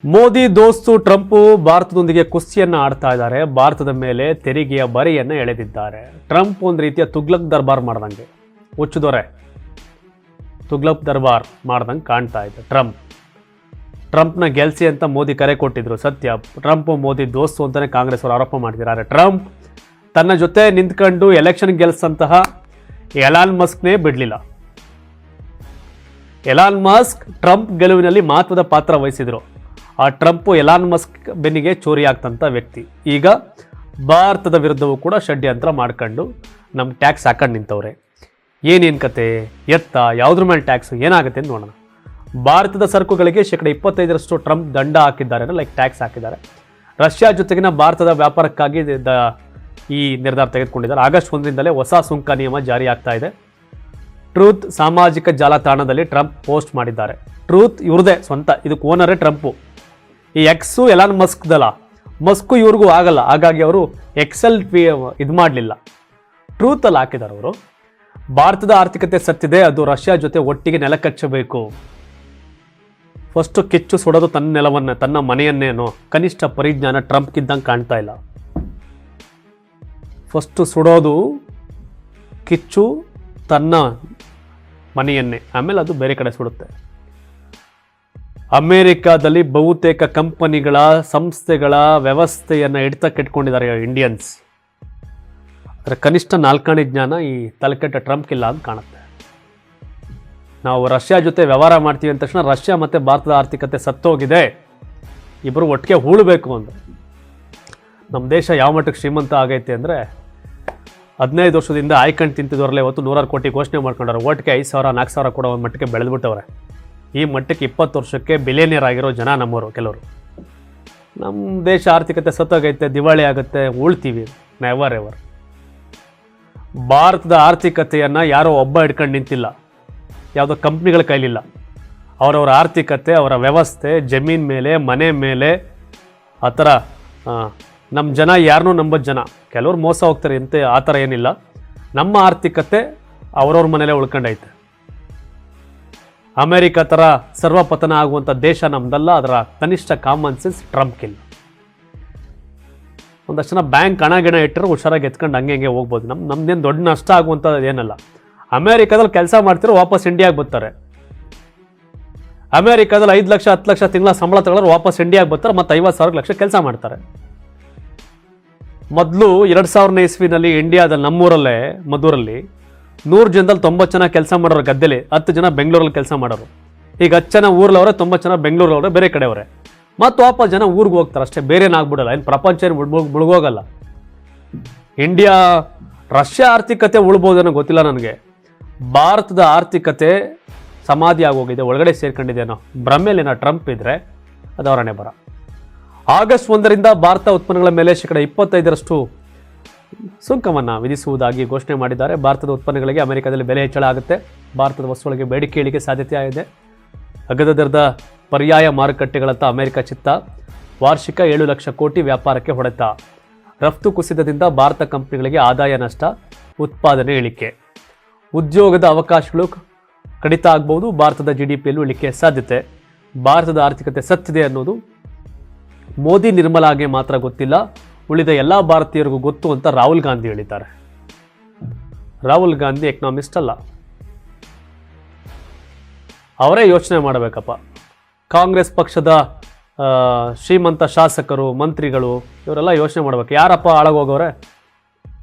Modi ದೋಸ್ತು Trump ಭಾರತದೊಂದಿಗೆ ಕುಸ್ತಿಯನ್ನ ಆಡ್ತಾ ಇದ್ದಾರೆ. ಭಾರತದ ಮೇಲೆ ತೆರಿಗೆಯ ಬರೆಯನ್ನು ಎಳೆದಿದ್ದಾರೆ. ಟ್ರಂಪ್ ಒಂದು ರೀತಿಯ ತುಗ್ಲಕ್ ದರ್ಬಾರ್ ಮಾಡ್ದಂಗೆ, ಹುಚ್ಚುದೊರೆ ತುಗ್ಲಕ್ ದರ್ಬಾರ್ ಮಾಡ್ದಂಗೆ ಕಾಣ್ತಾ ಇದೆ. ಟ್ರಂಪ್ನ ಗೆಲ್ಸಿ ಅಂತ ಮೋದಿ ಕರೆ ಕೊಟ್ಟಿದ್ರು. ಸತ್ಯ, ಟ್ರಂಪ್ ಮೋದಿ ದೋಸ್ತು ಅಂತಾನೆ ಕಾಂಗ್ರೆಸ್ ಅವರು ಆರೋಪ ಮಾಡ್ತಿದ್ದಾರೆ. ಟ್ರಂಪ್ ತನ್ನ ಜೊತೆ ನಿಂತ್ಕೊಂಡು ಎಲೆಕ್ಷನ್ ಗೆಲ್ಸಂತಹ ಎಲಾನ್ ಮಸ್ಕ್ನೇ ಬಿಡಲಿಲ್ಲ. ಎಲಾನ್ ಮಸ್ಕ್ ಟ್ರಂಪ್ ಗೆಲುವಿನಲ್ಲಿ ಮಹತ್ವದ ಪಾತ್ರ ವಹಿಸಿದ್ರು. ಆ ಟ್ರಂಪ್ ಎಲಾನ್ ಮಸ್ಕ್ ಬೆನ್ನಿಗೆ ಚೋರಿ ಆಗ್ತಂಥ ವ್ಯಕ್ತಿ. ಈಗ ಭಾರತದ ವಿರುದ್ಧವೂ ಕೂಡ ಷಡ್ಯಂತ್ರ ಮಾಡ್ಕೊಂಡು ನಮ್ಮ ಟ್ಯಾಕ್ಸ್ ಹಾಕೊಂಡು ನಿಂತವ್ರೆ. ಏನೇನು ಕತೆ, ಎತ್ತ, ಯಾವುದ್ರ ಮೇಲೆ ಟ್ಯಾಕ್ಸ್, ಏನಾಗುತ್ತೆ ಅಂತ ನೋಡೋಣ. ಭಾರತದ ಸರಕುಗಳಿಗೆ 25% ಟ್ರಂಪ್ ದಂಡ ಹಾಕಿದ್ದಾರೆ, ಟ್ಯಾಕ್ಸ್ ಹಾಕಿದ್ದಾರೆ. ರಷ್ಯಾ ಜೊತೆಗಿನ ಭಾರತದ ವ್ಯಾಪಾರಕ್ಕಾಗಿ ಈ ನಿರ್ಧಾರ ತೆಗೆದುಕೊಂಡಿದ್ದಾರೆ. ಆಗಸ್ಟ್ 1ರಿಂದಲೇ ಹೊಸ ಸುಂಕ ನಿಯಮ ಜಾರಿ ಆಗ್ತಾ ಇದೆ. ಟ್ರೂತ್ ಸಾಮಾಜಿಕ ಜಾಲತಾಣದಲ್ಲಿ ಟ್ರಂಪ್ ಪೋಸ್ಟ್ ಮಾಡಿದ್ದಾರೆ. ಟ್ರೂತ್ ಇವ್ರದೇ ಸ್ವಂತ, ಇದಕ್ಕೆ ಓನರೇ ಟ್ರಂಪು. ಈ ಎಕ್ಸು ಎಲಾನ್ ಮಸ್ಕ್ದಲ್ಲ, ಮಸ್ಕು ಇವ್ರಿಗೂ ಆಗಲ್ಲ. ಹಾಗಾಗಿ ಅವರು ಎಕ್ಸೆಲ್ ಇದು ಮಾಡಲಿಲ್ಲ, ಟ್ರೂತಲ್ಲಿ ಹಾಕಿದ್ದಾರೆ ಅವರು. ಭಾರತದ ಆರ್ಥಿಕತೆ ಸತ್ತಿದೆ, ಅದು ರಷ್ಯಾ ಜೊತೆ ಒಟ್ಟಿಗೆ ನೆಲಕಚ್ಚಬೇಕು. ಫಸ್ಟು ಕಿಚ್ಚು ಸುಡೋದು ತನ್ನ ನೆಲವನ್ನೇ, ತನ್ನ ಮನೆಯನ್ನೇನೋ. ಕನಿಷ್ಠ ಪರಿಜ್ಞಾನ ಟ್ರಂಪ್ಗಿದ್ದಂಗೆ ಕಾಣ್ತಾ ಇಲ್ಲ. ಫಸ್ಟು ಸುಡೋದು ಕಿಚ್ಚು ತನ್ನ ಮನೆಯನ್ನೇ, ಆಮೇಲೆ ಅದು ಬೇರೆ ಕಡೆ ಸುಡುತ್ತೆ. ಅಮೇರಿಕಾದಲ್ಲಿ ಬಹುತೇಕ ಕಂಪನಿಗಳ ಸಂಸ್ಥೆಗಳ ವ್ಯವಸ್ಥೆಯನ್ನು ಹಿಡಿತಕ್ಕಿಟ್ಕೊಂಡಿದ್ದಾರೆ ಇಂಡಿಯನ್ಸ್. ಅದರ ಕನಿಷ್ಠ 4 ಜ್ಞಾನ ಈ ತಲೆಕೆಟ್ಟ ಟ್ರಂಪ್ಗಿಲ್ಲ ಅಂತ ಕಾಣುತ್ತೆ. ನಾವು ರಷ್ಯಾ ಜೊತೆ ವ್ಯವಹಾರ ಮಾಡ್ತೀವಿ ಅಂದ ತಕ್ಷಣ ರಷ್ಯಾ ಮತ್ತು ಭಾರತದ ಆರ್ಥಿಕತೆ ಸತ್ತೋಗಿದೆ, ಇಬ್ಬರು ಒಟ್ಟಿಗೆ ಹೂಳಬೇಕು ಅಂತ. ನಮ್ಮ ದೇಶ ಯಾವ ಮಟ್ಟಕ್ಕೆ ಶ್ರೀಮಂತ ಆಗೈತೆ ಅಂದರೆ, 15 ವರ್ಷದಿಂದ ಆಯ್ಕೊಂಡು ತಿಂತಿದ್ದವರಲ್ಲೇ ಇವತ್ತು 100 ಕೋಟಿ ಘೋಷಣೆ ಮಾಡ್ಕೊಂಡವ್ರೆ. ಒಟ್ಟಿಗೆ 5,000 4,000 ಕೊಡೋ ಒಂದು ಮಟ್ಟಕ್ಕೆ ಬೆಳೆದ್ಬಿಟ್ಟವ್ರೆ. ಈ ಮಟ್ಟಕ್ಕೆ 20 ವರ್ಷಕ್ಕೆ ಬಿಲಿಯನಿಯರ್ ಆಗಿರೋ ಜನ ನಮ್ಮವರು ಕೆಲವರು. ನಮ್ಮ ದೇಶ ಆರ್ಥಿಕತೆ ಸತ್ತೋಗೈತೆ, ದಿವಾಳಿ ಆಗುತ್ತೆ, ಉಳ್ತೀವಿ. Never ever. ಭಾರತದ ಆರ್ಥಿಕತೆಯನ್ನು ಯಾರೋ ಒಬ್ಬ ಹಿಡ್ಕೊಂಡು ನಿಂತಿಲ್ಲ, ಯಾವುದೋ ಕಂಪ್ನಿಗಳ ಕೈಲಿಲ್ಲ. ಅವರವರ ಆರ್ಥಿಕತೆ, ಅವರ ವ್ಯವಸ್ಥೆ, ಜಮೀನ್ ಮೇಲೆ, ಮನೆ ಮೇಲೆ, ಆ ಥರ ನಮ್ಮ ಜನ ಯಾರನ್ನೂ ನಂಬೋದು ಜನ. ಕೆಲವ್ರು ಮೋಸ ಹೋಗ್ತಾರೆ ಅಂತೆ, ಆ ಥರ ಏನಿಲ್ಲ. ನಮ್ಮ ಆರ್ಥಿಕತೆ ಅವ್ರವ್ರ ಮನೇಲೇ ಉಳ್ಕೊಂಡೈತೆ. ಅಮೇರಿಕಾ ಥರ ಸರ್ವಪತನ ಆಗುವಂಥ ದೇಶ ನಮ್ದಲ್ಲ. ಅದರ ಕನಿಷ್ಠ ಕಾಮನ್ ಸೆನ್ಸ್ ಟ್ರಂಪ್ಗಿಲ್ಲ. ಒಂದಷ್ಟು ಜನ ಬ್ಯಾಂಕ್ ಹಣ ಗಿಣ ಇಟ್ಟರೆ ಹುಷಾರಾಗಿ ಎತ್ಕೊಂಡು ಹಂಗೆ ಹೋಗ್ಬೋದು. ನಮ್ದೇನು ದೊಡ್ಡ ನಷ್ಟ ಆಗುವಂಥದ್ದು ಏನಲ್ಲ. ಅಮೇರಿಕಾದಲ್ಲಿ ಕೆಲಸ ಮಾಡ್ತಿರೋ ವಾಪಸ್ ಇಂಡಿಯಾಗೆ ಬರ್ತಾರೆ. ಅಮೇರಿಕಾದಲ್ಲಿ 5 ಲಕ್ಷ 10 ಲಕ್ಷ ತಿಂಗಳ ಸಂಬಳ ತಗೊಳ್ಳೋರು ವಾಪಸ್ ಇಂಡಿಯಾಗೆ ಬರ್ತಾರೆ, ಮತ್ತು 50,000 ಲಕ್ಷ ಕೆಲಸ ಮಾಡ್ತಾರೆ. ಮೊದಲು 2000ನೇ ಇಸ್ವಿನಲ್ಲಿ ಇಂಡಿಯಾದಲ್ಲಿ ನಮ್ಮೂರಲ್ಲೇ ಮದ್ದೂರಲ್ಲಿ 100 ಜನದಲ್ಲಿ 90 ಜನ ಕೆಲಸ ಮಾಡೋರು ಗದ್ದೆಲಿ, 10 ಜನ ಬೆಂಗಳೂರಲ್ಲಿ ಕೆಲಸ ಮಾಡೋರು. ಈಗ 10 ಜನ ಊರಲ್ಲವ್ರೆ, 90 ಜನ ಬೆಂಗಳೂರವ್ರೆ, ಬೇರೆ ಕಡೆಯವರೇ. ಮತ್ತು ವಾಪಸ್ ಜನ ಊರಿಗೆ ಹೋಗ್ತಾರೆ ಅಷ್ಟೇ, ಬೇರೇನಾಗ್ಬಿಡಲ್ಲ. ಏನು ಪ್ರಪಂಚ ಏನು ಮುಳುಗೋಗಲ್ಲ. ಇಂಡಿಯಾ ರಷ್ಯಾ ಆರ್ಥಿಕತೆ ಉಳ್ಬೋದೇನೋ ಗೊತ್ತಿಲ್ಲ ನನಗೆ. ಭಾರತದ ಆರ್ಥಿಕತೆ ಸಮಾಧಿ ಆಗೋಗಿದೆ, ಒಳಗಡೆ ಸೇರ್ಕೊಂಡಿದೆನೋ ಭ್ರಮೆಯಲ್ಲೇನೋ ಟ್ರಂಪ್ ಇದ್ದರೆ ಅದು ಅವರನ್ನೇ ಬರ. ಆಗಸ್ಟ್ 1ರಿಂದ ಭಾರತ ಉತ್ಪನ್ನಗಳ ಮೇಲೆ 25% ಸುಂಕವನ್ನು ವಿಧಿಸುವುದಾಗಿ ಘೋಷಣೆ ಮಾಡಿದ್ದಾರೆ. ಭಾರತದ ಉತ್ಪನ್ನಗಳಿಗೆ ಅಮೆರಿಕದಲ್ಲಿ ಬೆಲೆ ಹೆಚ್ಚಳ ಆಗುತ್ತೆ. ಭಾರತದ ವಸ್ತುಗಳಿಗೆ ಬೇಡಿಕೆ ಇಳಿಕೆ ಸಾಧ್ಯತೆ ಇದೆ. ಅಗ್ಗದ ದರದ ಪರ್ಯಾಯ ಮಾರುಕಟ್ಟೆಗಳತ್ತ ಅಮೆರಿಕ ಚಿತ್ತ. ವಾರ್ಷಿಕ 7 ಲಕ್ಷ ಕೋಟಿ ವ್ಯಾಪಾರಕ್ಕೆ ಹೊಡೆತ. ರಫ್ತು ಕುಸಿತದಿಂದ ಭಾರತ ಕಂಪನಿಗಳಿಗೆ ಆದಾಯ ನಷ್ಟ, ಉತ್ಪಾದನೆ ಇಳಿಕೆ. ಉದ್ಯೋಗದ ಅವಕಾಶಗಳು ಕಡಿತ ಆಗ್ಬೋದು. ಭಾರತದ GDPಯಲ್ಲೂ ಇಳಿಕೆ ಸಾಧ್ಯತೆ. ಭಾರತದ ಆರ್ಥಿಕತೆ ಸತ್ತಿದೆ ಅನ್ನೋದು ಮೋದಿ ನಿರ್ಮಲಾಗೆ ಮಾತ್ರ ಗೊತ್ತಿಲ್ಲ, ಉಳಿದ ಎಲ್ಲ ಭಾರತೀಯರಿಗೂ ಗೊತ್ತು ಅಂತ ರಾಹುಲ್ ಗಾಂಧಿ ಹೇಳಿದ್ದಾರೆ. ರಾಹುಲ್ ಗಾಂಧಿ ಎಕನಾಮಿಸ್ಟ್ ಅಲ್ಲ, ಅವರೇ ಯೋಚನೆ ಮಾಡಬೇಕಪ್ಪ. ಕಾಂಗ್ರೆಸ್ ಪಕ್ಷದ ಶ್ರೀಮಂತ ಶಾಸಕರು, ಮಂತ್ರಿಗಳು ಇವರೆಲ್ಲ ಯೋಚನೆ ಮಾಡಬೇಕು. ಯಾರಪ್ಪ ಹಾಳಾಗೋಗವ್ರೆ?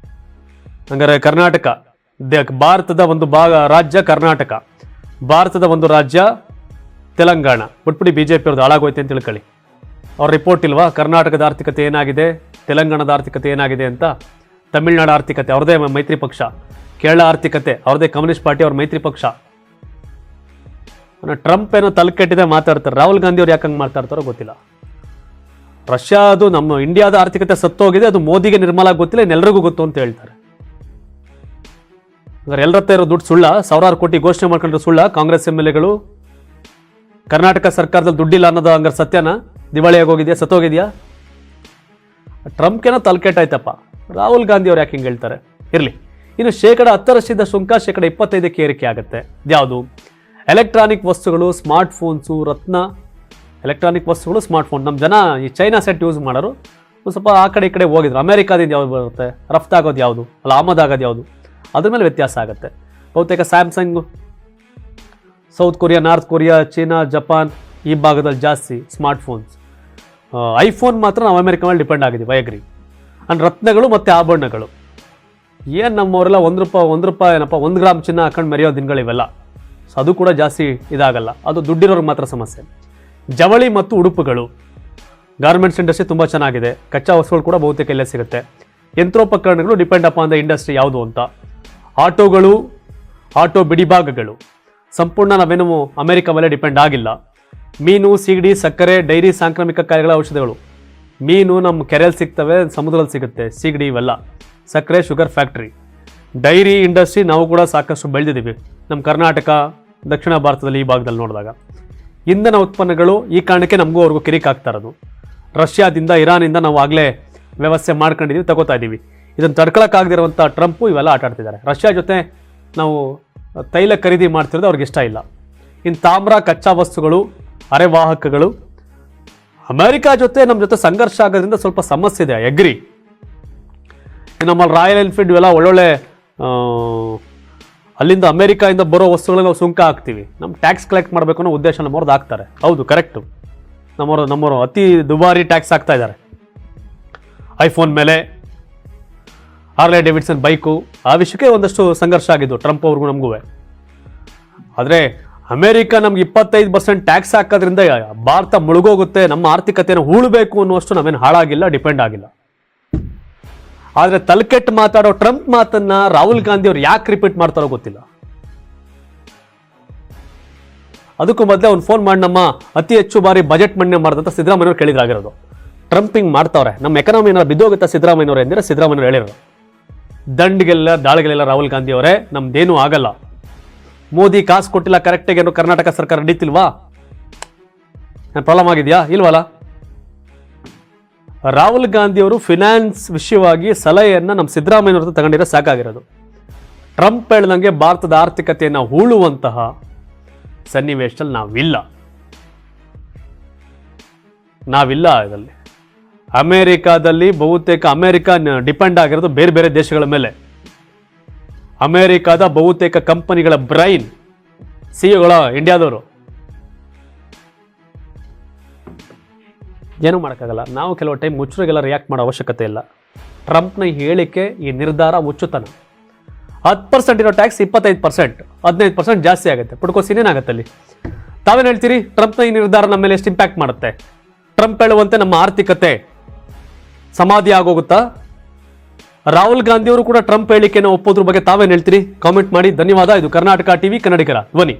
ಹಂಗಾರೆ ಕರ್ನಾಟಕ, ಭಾರತದ ಒಂದು ರಾಜ್ಯ ಕರ್ನಾಟಕ, ಭಾರತದ ಒಂದು ರಾಜ್ಯ ತೆಲಂಗಾಣ. ಬಿಟ್ಬಿಡಿ BJP ಅವ್ರದ್ದು ಹಾಳಾಗೋಯ್ತೆ ಅಂತ ತಿಳ್ಕೊಳ್ಳಿ. ಅವ್ರ ರಿಪೋರ್ಟ್ ಇಲ್ವಾ? ಕರ್ನಾಟಕದ ಆರ್ಥಿಕತೆ ಏನಾಗಿದೆ, ತೆಲಂಗಾಣದ ಆರ್ಥಿಕತೆ ಏನಾಗಿದೆ ಅಂತ. ತಮಿಳುನಾಡು ಆರ್ಥಿಕತೆ ಅವ್ರದೇ ಮೈತ್ರಿ ಪಕ್ಷ, ಕೇರಳ ಆರ್ಥಿಕತೆ ಅವ್ರದೇ ಕಮ್ಯುನಿಸ್ಟ್ ಪಾರ್ಟಿ ಅವ್ರ ಮೈತ್ರಿ ಪಕ್ಷ. ಟ್ರಂಪ್ ಏನೋ ತಲೆಕೆಟ್ಟಿದೆ ಮಾತಾಡ್ತಾರೆ. ರಾಹುಲ್ ಗಾಂಧಿ ಅವ್ರು ಯಾಕಂಗೆ ಮಾತಾಡ್ತಾರೋ ಗೊತ್ತಿಲ್ಲ. ರಷ್ಯಾದು ನಮ್ಮ ಇಂಡಿಯಾದ ಆರ್ಥಿಕತೆ ಸತ್ತೋಗಿದೆ, ಅದು ಮೋದಿಗೆ ನಿರ್ಮಲ ಗೊತ್ತಿಲ್ಲ, ಇನ್ನೆಲ್ಲರಿಗೂ ಗೊತ್ತು ಅಂತ ಹೇಳ್ತಾರೆ. ಹಂಗಾರೆ ಎಲ್ಲರತ್ತ ಇರೋ ದುಡ್ಡು ಸುಳ್ಳ? 1000 ಕೋಟಿ ಘೋಷಣೆ ಮಾಡ್ಕೊಂಡ್ರೆ ಸುಳ್ಳ? ಕಾಂಗ್ರೆಸ್ MLAಗಳು ಕರ್ನಾಟಕ ಸರ್ಕಾರದಲ್ಲಿ ದುಡ್ಡಿಲ್ಲ ಅನ್ನೋದು ಹಂಗಾರೆ ಸತ್ಯನ? ದಿವಾಳಿಯಾಗಿ ಹೋಗಿದೆಯಾ, ಸತ್ತೋಗಿದೆಯಾ? ಟ್ರಂಪ್ಗೇನೋ ತಲೆಕೆಟ್ಟಾಯ್ತಪ್ಪ. ರಾಹುಲ್ ಗಾಂಧಿ ಅವ್ರು ಯಾಕೆ ಹಿಂಗೆ ಹೇಳ್ತಾರೆ? ಇರಲಿ. ಇನ್ನು 10% ಸುಂಕ 25% ಏರಿಕೆ ಆಗುತ್ತೆ. ಯಾವುದು? ಎಲೆಕ್ಟ್ರಾನಿಕ್ ವಸ್ತುಗಳು, ಸ್ಮಾರ್ಟ್ ಫೋನ್ಸು, ರತ್ನ ಎಲೆಕ್ಟ್ರಾನಿಕ್ ವಸ್ತುಗಳು ಸ್ಮಾರ್ಟ್ಫೋನ್. ನಮ್ಮ ಜನ ಈ ಚೈನಾ ಸೆಟ್ ಯೂಸ್ ಮಾಡೋರು ಒಂದು ಸ್ವಲ್ಪ ಆ ಕಡೆ ಈ ಕಡೆ ಹೋಗಿದ್ರು. ಅಮೇರಿಕಾದಿಂದ ಯಾವ್ದು ಬರುತ್ತೆ, ರಫ್ತಾಗೋದು ಯಾವುದು, ಅಲ್ಲ ಆಮದಾಗೋದು ಯಾವುದು, ಅದ್ರ ಮೇಲೆ ವ್ಯತ್ಯಾಸ ಆಗುತ್ತೆ. ಬಹುತೇಕ Samsung, south Korea, north Korea, China, Japan ಈ ಭಾಗದಲ್ಲಿ ಜಾಸ್ತಿ ಸ್ಮಾರ್ಟ್ಫೋನ್ಸ್. ಐಫೋನ್ ಮಾತ್ರ ನಾವು ಅಮೇರಿಕಾ ಮೇಲೆ ಡಿಪೆಂಡ್ ಆಗಿದ್ದೀವಿ, ಐ ಅಗ್ರಿ. ಆ್ಯಂಡ್ ರತ್ನಗಳು ಮತ್ತು ಆಭರಣಗಳು ಏನು ನಮ್ಮವರೆಲ್ಲ ಒಂದು ರೂಪಾಯಿ ಏನಪ್ಪ 1 ಗ್ರಾಮ್ ಚಿನ್ನ ಹಾಕೊಂಡು ಮೆರೆಯೋ ದಿನಗಳಿವೆಲ್ಲ. ಸೊ ಅದು ಕೂಡ ಜಾಸ್ತಿ ಇದಾಗಲ್ಲ, ಅದು ದುಡ್ಡಿರೋರಿಗೆ ಮಾತ್ರ ಸಮಸ್ಯೆ. ಜವಳಿ ಮತ್ತು ಉಡುಪುಗಳು, ಗಾರ್ಮೆಂಟ್ಸ್ ಇಂಡಸ್ಟ್ರಿ ತುಂಬ ಚೆನ್ನಾಗಿದೆ. ಕಚ್ಚಾ ವಸ್ತುಗಳು ಕೂಡ ಬಹುತೇಕ ಇಲ್ಲೇ ಸಿಗುತ್ತೆ. ಯಂತ್ರೋಪಕರಣಗಳು ಡಿಪೆಂಡ್ ಅಪಾನ್ ದ ಇಂಡಸ್ಟ್ರಿ ಯಾವುದು ಅಂತ. ಆಟೋಗಳು, ಆಟೋ ಬಿಡಿಭಾಗಗಳು ಸಂಪೂರ್ಣ ನಾವೇನು ಅಮೆರಿಕ ಮೇಲೆ ಡಿಪೆಂಡ್ ಆಗಿಲ್ಲ. ಮೀನು, ಸೀಗಡಿ, ಸಕ್ಕರೆ, ಡೈರಿ, ಸಾಂಕ್ರಾಮಿಕ ಕಾಯಿಲೆಗಳ ಔಷಧಿಗಳು. ಮೀನು ನಮ್ಮ ಕೆರೆಯಲ್ಲಿ ಸಿಗ್ತವೆ, ಸಮುದ್ರದಲ್ಲಿ ಸಿಗುತ್ತೆ. ಸೀಗಡಿ ಇವೆಲ್ಲ. ಸಕ್ಕರೆ, ಶುಗರ್ ಫ್ಯಾಕ್ಟ್ರಿ. ಡೈರಿ ಇಂಡಸ್ಟ್ರಿ ನಾವು ಕೂಡ ಸಾಕಷ್ಟು ಬೆಳೆದಿದ್ದೀವಿ ನಮ್ಮ ಕರ್ನಾಟಕ, ದಕ್ಷಿಣ ಭಾರತದಲ್ಲಿ ಈ ಭಾಗದಲ್ಲಿ ನೋಡಿದಾಗ. ಇಂಧನ ಉತ್ಪನ್ನಗಳು ಈ ಕಾರಣಕ್ಕೆ ನಮಗೂ ಅವ್ರಿಗೂ ಕಿರಿಕ್ ಆಗ್ತಾ ಇರೋದು. ರಷ್ಯಾದಿಂದ, ಇರಾನಿಂದ ನಾವು ಆಗಲೇ ವ್ಯವಸ್ಥೆ ಮಾಡ್ಕೊಂಡಿದ್ದೀವಿ, ತಗೋತಾ ಇದ್ದೀವಿ. ಇದನ್ನು ತಡ್ಕೊಳಕ್ಕಾಗದಿರುವಂಥ ಟ್ರಂಪು ಇವೆಲ್ಲ ಆಟ ಆಡ್ತಿದ್ದಾರೆ. ರಷ್ಯಾ ಜೊತೆ ನಾವು ತೈಲ ಖರೀದಿ ಮಾಡ್ತಿರೋದು ಅವ್ರಿಗೆ ಇಷ್ಟ ಇಲ್ಲ. ಇನ್ನು ತಾಮ್ರ, ಕಚ್ಚಾ ವಸ್ತುಗಳು, ಅರೆವಾಹಕಗಳು. ಅಮೆರಿಕ ಜೊತೆ ನಮ್ಮ ಜೊತೆ ಸಂಘರ್ಷ ಆಗೋದ್ರಿಂದ ಸ್ವಲ್ಪ ಸಮಸ್ಯೆ ಇದೆ, ಎಗ್ರಿ. ನಮ್ಮಲ್ಲಿ ರಾಯಲ್ ಎನ್ಫೀಲ್ಡ್ ಇವೆಲ್ಲ ಒಳ್ಳೊಳ್ಳೆ ಅಲ್ಲಿಂದ ಅಮೆರಿಕಾಯಿಂದ ಬರೋ ವಸ್ತುಗಳಿಗೆ ನಾವು ಸುಂಕ ಹಾಕ್ತೀವಿ. ನಮ್ಮ ಟ್ಯಾಕ್ಸ್ ಕಲೆಕ್ಟ್ ಮಾಡಬೇಕು ಅನ್ನೋ ಉದ್ದೇಶ ನಮ್ಮವ್ರದ್ದು ಹಾಕ್ತಾರೆ. ಹೌದು, ಕರೆಕ್ಟು. ನಮ್ಮವರು ಅತಿ ದುಬಾರಿ ಟ್ಯಾಕ್ಸ್ ಹಾಕ್ತಾ ಇದ್ದಾರೆ ಐಫೋನ್ ಮೇಲೆ, ಹಾರ್ಲೆ ಡೇವಿಡ್ಸನ್ ಬೈಕು. ಆ ವಿಷಯಕ್ಕೆ ಒಂದಷ್ಟು ಸಂಘರ್ಷ ಆಗಿದ್ದು ಟ್ರಂಪ್ ಅವ್ರಿಗೂ ನಮಗೂ. ಆದರೆ ಅಮೆರಿಕ ನಮ್ಗೆ 25% ಟ್ಯಾಕ್ಸ್ ಹಾಕೋದ್ರಿಂದ ಭಾರತ ಮುಳುಗೋಗುತ್ತೆ, ನಮ್ಮ ಆರ್ಥಿಕತೆಯನ್ನು ಹೂಳಬೇಕು ಅನ್ನುವಷ್ಟು ನಾವೇನು ಹಾಳಾಗಿಲ್ಲ, ಡಿಪೆಂಡ್ ಆಗಿಲ್ಲ. ಆದರೆ ತಲೆಕೆಟ್ಟು ಮಾತಾಡೋ ಟ್ರಂಪ್ ಮಾತನ್ನ ರಾಹುಲ್ ಗಾಂಧಿ ಅವ್ರು ಯಾಕೆ ರಿಪೀಟ್ ಮಾಡ್ತಾರೋ ಗೊತ್ತಿಲ್ಲ. ಅದಕ್ಕೂ ಮೊದಲೇ ಅವ್ನು ಫೋನ್ ಮಾಡಿ ನಮ್ಮ ಅತಿ ಹೆಚ್ಚು ಬಾರಿ ಬಜೆಟ್ ಮಂಡನೆ ಮಾಡಿದಂಥ ಸಿದ್ದರಾಮಯ್ಯವ್ರು ಕೇಳಿದ್ರಾಗಿರೋದು. ಟ್ರಂಪ್ ಹಿಂಗೆ ಮಾಡ್ತಾವ್ರೆ, ನಮ್ಮ ಎಕನಾಮಿ ಏನಾರು ಬಿದ್ದೋಗುತ್ತಾ ಸಿದ್ದರಾಮಯ್ಯವ್ರು ಎಂದರೆ ಸಿದ್ದರಾಮಯ್ಯವ್ರು ಹೇಳಿರೋದು. ದಂಡಿಗೆಲ್ಲ ದಾಳಿಗೆಲ್ಲ ರಾಹುಲ್ ಗಾಂಧಿ ಅವರೇ, ನಮ್ದೇನೂ ಆಗಲ್ಲ. ಮೋದಿ ಕಾಸು ಕೊಟ್ಟಿಲ್ಲ ಕರೆಕ್ಟಾಗಿ, ಏನೋ ಕರ್ನಾಟಕ ಸರ್ಕಾರ ನಡೀತಿಲ್ವಾ? ಪ್ರಾಬ್ಲಮ್ ಆಗಿದೆಯಾ? ಇಲ್ವಲ್ಲ. ರಾಹುಲ್ ಗಾಂಧಿ ಅವರು ಫಿನಾನ್ಸ್ ವಿಷಯವಾಗಿ ಸಲಹೆಯನ್ನು ನಮ್ಮ ಸಿದ್ದರಾಮಯ್ಯವ್ರ ತಗೊಂಡಿರೋ ಸಾಕಾಗಿರೋದು. ಟ್ರಂಪ್ ಹೇಳ್ದಂಗೆ ಭಾರತದ ಆರ್ಥಿಕತೆಯನ್ನು ಹೂಳುವಂತಹ ಸನ್ನಿವೇಶದಲ್ಲಿ ನಾವಿಲ್ಲ. ಇದರಲ್ಲಿ ಅಮೇರಿಕಾದಲ್ಲಿ ಬಹುತೇಕ ಅಮೇರಿಕ ಡಿಪೆಂಡ್ ಆಗಿರೋದು ಬೇರೆ ಬೇರೆ ದೇಶಗಳ ಮೇಲೆ. ಅಮೇರಿಕಾದ ಬಹುತೇಕ ಕಂಪನಿಗಳ ಬ್ರೈನ್ ಸಿಇಒಗಳ ಇಂಡಿಯಾದವರು. ಏನೂ ಮಾಡೋಕ್ಕಾಗಲ್ಲ. ನಾವು ಕೆಲವು ಟೈಮ್ ಹುಚ್ಚರಿಗೆಲ್ಲ ರಿಯಾಕ್ಟ್ ಮಾಡೋ ಅವಶ್ಯಕತೆ ಇಲ್ಲ. ಟ್ರಂಪ್ನ ಈ ಹೇಳಿಕೆ, ಈ ನಿರ್ಧಾರ ಹುಚ್ಚುತನ. 10% ಇರೋ ಟ್ಯಾಕ್ಸ್ 25%, 15% ಜಾಸ್ತಿ ಆಗುತ್ತೆ. ಪುಡ್ಕೋಸಿ ಏನಾಗುತ್ತೆ ಅಲ್ಲಿ? ತಾವೇನು ಹೇಳ್ತೀರಿ? ಟ್ರಂಪ್ನ ಈ ನಿರ್ಧಾರ ನಮ್ಮ ಮೇಲೆ ಎಷ್ಟು ಇಂಪ್ಯಾಕ್ಟ್ ಮಾಡುತ್ತೆ? ಟ್ರಂಪ್ ಹೇಳುವಂತೆ ನಮ್ಮ ಆರ್ಥಿಕತೆ ಸಮಾಧಿ ಆಗೋಗುತ್ತಾ? ರಾಹುಲ್ ಗಾಂಧಿ ಅವರು ಕೂಡ ಟ್ರಂಪ್ ಹೇಳಿಕೆಯನ್ನು ಒಪ್ಪೋದ್ರ ಬಗ್ಗೆ ತಾವೇನು ಹೇಳ್ತೀರಿ? ಕಾಮೆಂಟ್ ಮಾಡಿ. ಧನ್ಯವಾದ. ಇದು ಕರ್ನಾಟಕ ಟಿವಿ, ಕನ್ನಡಿಗರ ಧ್ವನಿ.